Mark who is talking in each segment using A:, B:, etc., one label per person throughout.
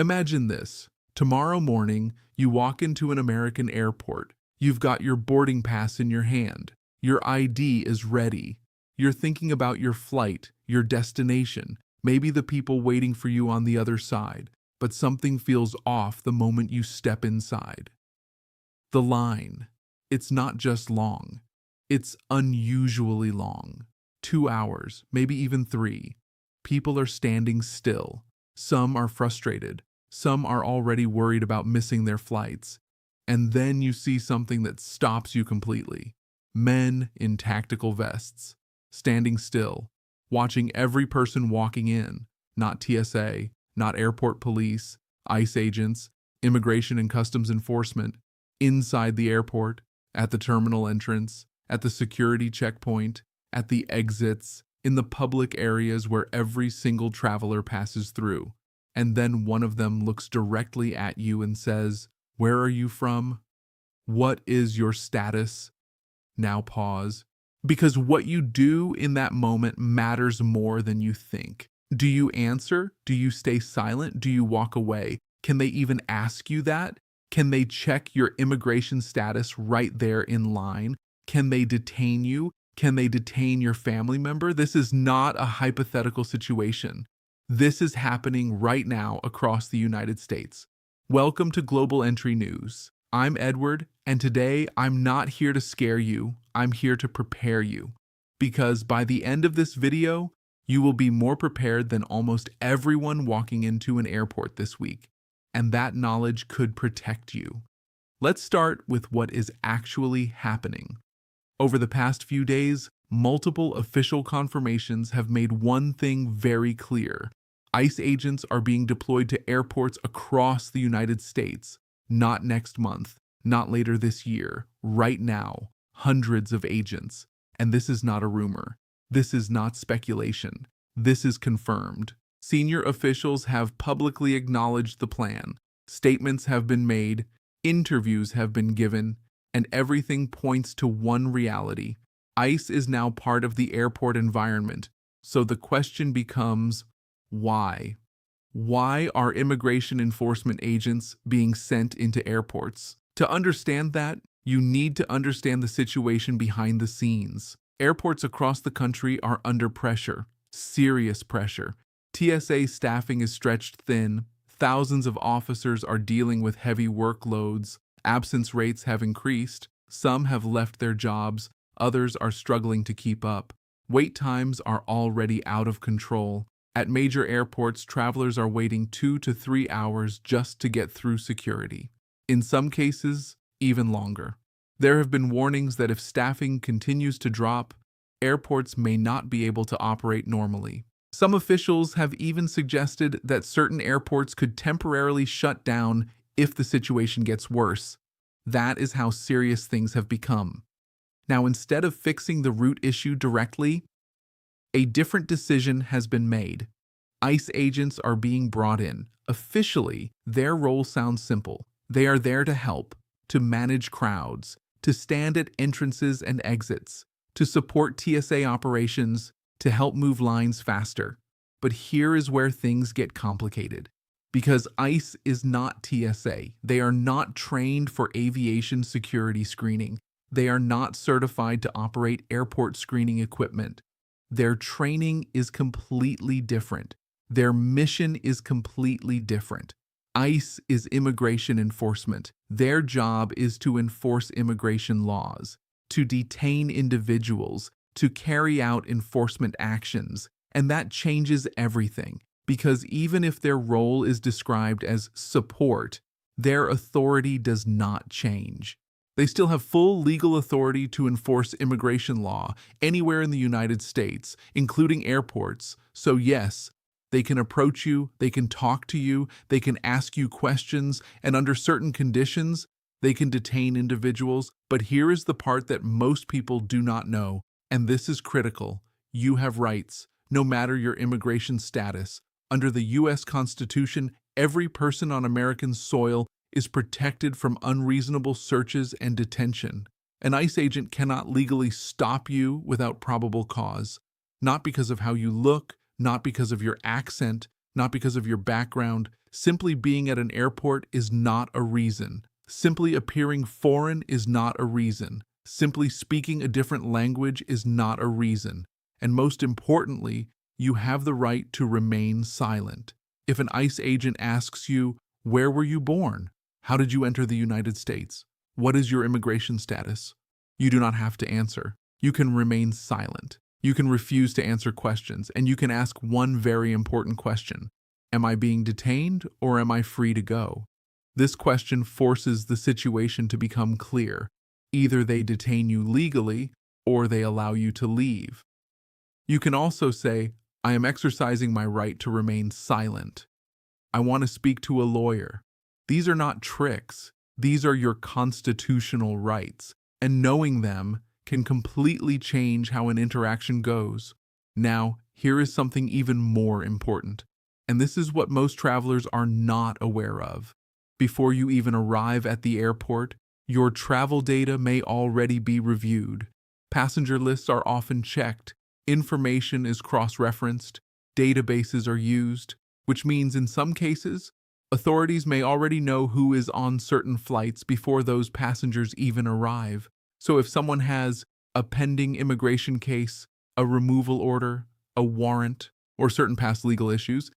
A: Imagine this. Tomorrow morning, you walk into an American airport. You've got your boarding pass in your hand. Your ID is ready. You're thinking about your flight, your destination, maybe the people waiting for you on the other side, but something feels off the moment you step inside. The line. It's not just long. It's unusually long. 2 hours, maybe even 3. People are standing still. Some are frustrated. Some are already worried about missing their flights. And then you see something that stops you completely. Men in tactical vests, standing still, watching every person walking in, not TSA, not airport police, ICE agents, immigration and customs enforcement, inside the airport, at the terminal entrance, at the security checkpoint, at the exits, in the public areas where every single traveler passes through. And then one of them looks directly at you and says, "Where are you from? What is your status?" Now pause, because what you do in that moment matters more than you think. Do you answer? Do you stay silent? Do you walk away? Can they even ask you that? Can they check your immigration status right there in line? Can they detain you? Can they detain your family member? This is not a hypothetical situation. This is happening right now across the United States. Welcome to Global Entry News. I'm Edward, and today I'm not here to scare you. I'm here to prepare you. Because by the end of this video, you will be more prepared than almost everyone walking into an airport this week. And that knowledge could protect you. Let's start with what is actually happening. Over the past few days, multiple official confirmations have made one thing very clear. ICE agents are being deployed to airports across the United States. Not next month, not later this year, right now. Hundreds of agents. And this is not a rumor. This is not speculation. This is confirmed. Senior officials have publicly acknowledged the plan. Statements have been made, interviews have been given, and everything points to one reality. ICE is now part of the airport environment. So the question becomes, why? Why are immigration enforcement agents being sent into airports? To understand that, you need to understand the situation behind the scenes. Airports across the country are under pressure, serious pressure. TSA staffing is stretched thin, thousands of officers are dealing with heavy workloads, absence rates have increased, some have left their jobs, others are struggling to keep up. Wait times are already out of control. At major airports, travelers are waiting 2 to 3 hours just to get through security. In some cases, even longer. There have been warnings that if staffing continues to drop, airports may not be able to operate normally. Some officials have even suggested that certain airports could temporarily shut down if the situation gets worse. That is how serious things have become. Now, instead of fixing the root issue directly, a different decision has been made. ICE agents are being brought in. Officially, their role sounds simple. They are there to help, to manage crowds, to stand at entrances and exits, to support TSA operations, to help move lines faster. But here is where things get complicated. Because ICE is not TSA. They are not trained for aviation security screening. They are not certified to operate airport screening equipment. Their training is completely different. Their mission is completely different. ICE is immigration enforcement. Their job is to enforce immigration laws, to detain individuals, to carry out enforcement actions. And that changes everything, because even if their role is described as support, their authority does not change. They still have full legal authority to enforce immigration law anywhere in the United States, including airports. So yes, they can approach you, they can talk to you, they can ask you questions, and under certain conditions, they can detain individuals. But here is the part that most people do not know, and this is critical. You have rights, no matter your immigration status. Under the U.S. Constitution, every person on American soil is protected from unreasonable searches and detention. An ICE agent cannot legally stop you without probable cause, not because of how you look, not because of your accent, not because of your background, Simply being at an airport is not a reason. Simply appearing foreign is not a reason. Simply speaking a different language is not a reason. And most importantly, you have the right to remain silent. If an ICE agent asks you, "Where were you born? How did you enter the United States? What is your immigration status?" You do not have to answer. You can remain silent. You can refuse to answer questions, and you can ask one very important question. Am I being detained, or am I free to go? This question forces the situation to become clear. Either they detain you legally, or they allow you to leave. You can also say, "I am exercising my right to remain silent. I want to speak to a lawyer." These are not tricks. These are your constitutional rights, and knowing them can completely change how an interaction goes. Now, here is something even more important, and this is what most travelers are not aware of. Before you even arrive at the airport, your travel data may already be reviewed. Passenger lists are often checked, information is cross-referenced, databases are used, which means in some cases, authorities may already know who is on certain flights before those passengers even arrive. So if someone has a pending immigration case, a removal order, a warrant, or certain past legal issues,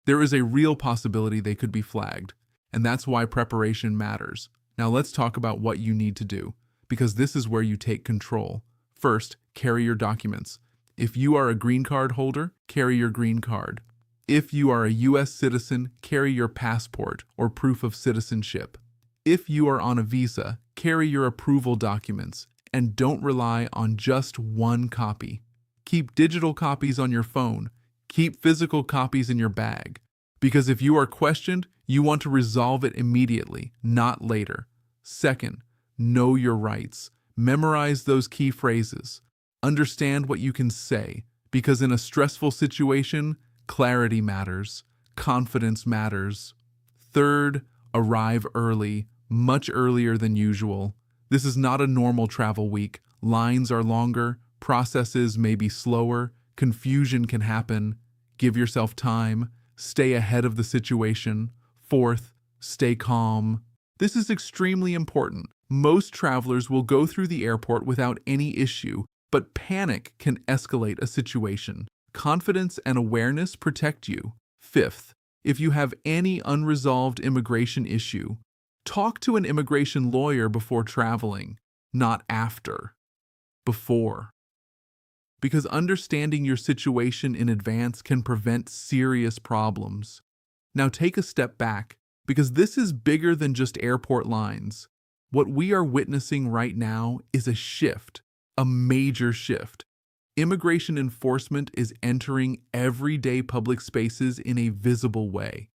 A: there is a real possibility they could be flagged. And that's why preparation matters. Now let's talk about what you need to do, because this is where you take control. First, carry your documents. If you are a green card holder, carry your green card. If you are a U.S. citizen, carry your passport or proof of citizenship. If you are on a visa, carry your approval documents, and don't rely on just one copy. Keep digital copies on your phone. Keep physical copies in your bag. Because if you are questioned, you want to resolve it immediately, not later. Second, know your rights. Memorize those key phrases. Understand what you can say, because in a stressful situation, clarity matters. Confidence matters. Third, arrive early, much earlier than usual. This is not a normal travel week. Lines are longer, processes may be slower, confusion can happen. Give yourself time. Stay ahead of the situation. Fourth, stay calm. This is extremely important. Most travelers will go through the airport without any issue, but panic can escalate a situation. Confidence and awareness protect you. Fifth, if you have any unresolved immigration issue, talk to an immigration lawyer before traveling, not after. Before. Because understanding your situation in advance can prevent serious problems. Now take a step back, because this is bigger than just airport lines. What we are witnessing right now is a shift, a major shift. Immigration enforcement is entering everyday public spaces in a visible way.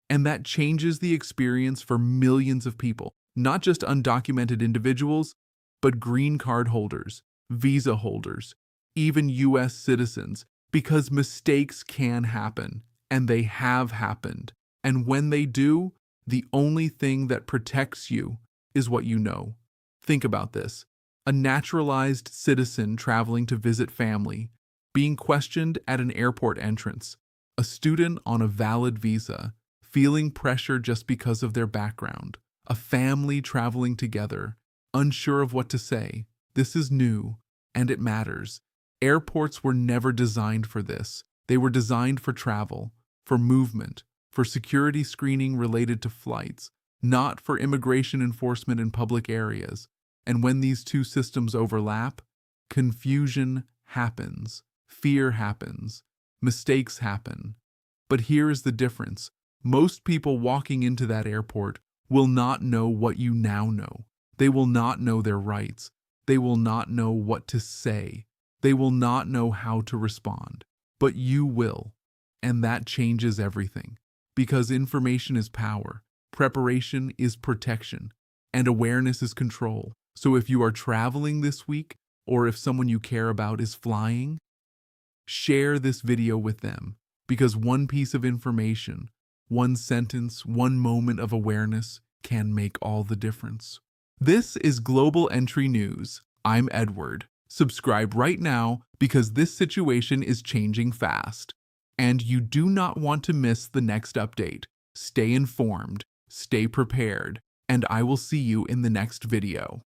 A: And that changes the experience for millions of people, not just undocumented individuals, but green card holders, visa holders, even U.S. citizens, because mistakes can happen, and they have happened. And when they do, the only thing that protects you is what you know. Think about this. A naturalized citizen traveling to visit family, being questioned at an airport entrance, a student on a valid visa, feeling pressure just because of their background, a family traveling together, unsure of what to say. This is new, and it matters. Airports were never designed for this. They were designed for travel, for movement, for security screening related to flights, not for immigration enforcement in public areas. And when these two systems overlap, confusion happens, fear happens, mistakes happen. But here is the difference. Most people walking into that airport will not know what you now know. They will not know their rights. They will not know what to say. They will not know how to respond. But you will. And that changes everything. Because information is power, preparation is protection, and awareness is control. So if you are traveling this week, or if someone you care about is flying, share this video with them. Because one piece of information, one sentence, one moment of awareness can make all the difference. This is Global Entry News. I'm Edward. Subscribe right now because this situation is changing fast. And you do not want to miss the next update. Stay informed, stay prepared, and I will see you in the next video.